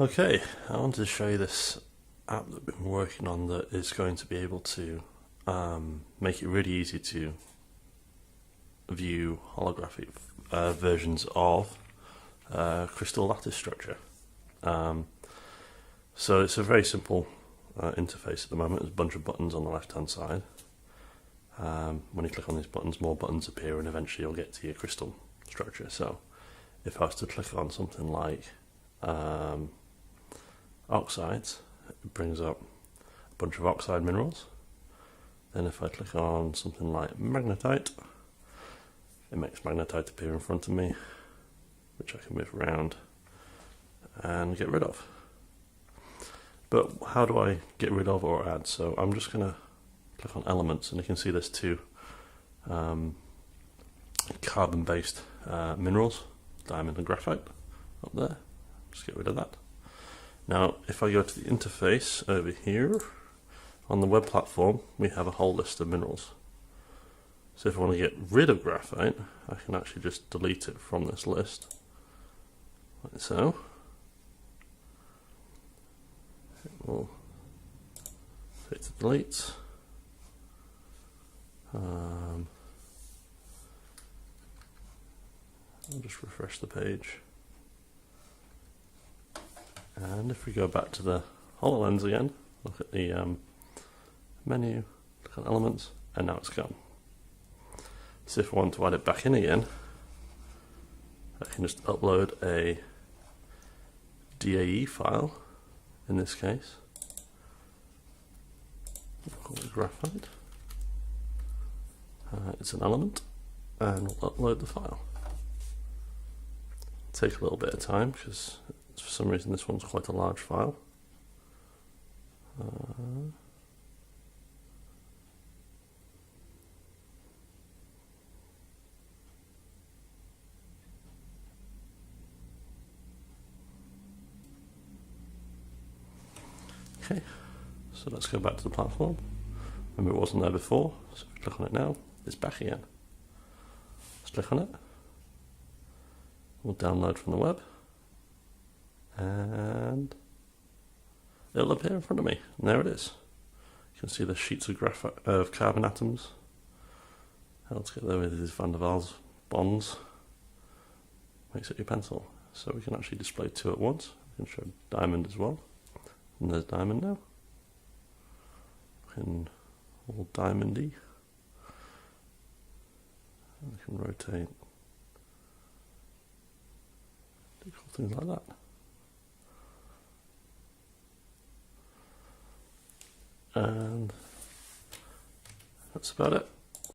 Okay, I wanted to show you this app that we've been working on that is going to be able to make it really easy to view holographic versions of crystal lattice structure. So it's a very simple interface at the moment. There's a bunch of buttons on the left hand side. When you click on these buttons, more buttons appear and eventually you'll get to your crystal structure. So if I was to click on something like oxides, it brings up a bunch of oxide minerals. Then if I click on something like magnetite, it makes magnetite appear in front of me, which I can move around and get rid of. But how do I get rid of or add? So I'm just going to click on elements, and you can see there's two carbon-based minerals, diamond and graphite, up there. Just get rid of that. Now, if I go to the interface over here, on the web platform, we have a whole list of minerals. So if I want to get rid of graphite, I can actually just delete it from this list, like so. It will hit to delete. I'll just refresh the page. And if we go back to the HoloLens again, look at the menu, click on elements, and now it's gone. So if I want to add it back in again, I can just upload a DAE file, in this case. We'll call it graphite. It's an element, and we'll upload the file. It'll take a little bit of time because for some reason this one's quite a large file. Okay, so let's go back to the platform. Remember, it wasn't there before, so if we click on it now, it's back again. Let's click on it. We'll download from the web, and it'll appear in front of me. And there it is. You can see the sheets of carbon atoms held together with these van der Waals bonds. Makes it your pencil. So we can actually display two at once. We can show diamond as well. And there's diamond now. Looking all diamondy. And we can rotate. Do cool things like that. And that's about it.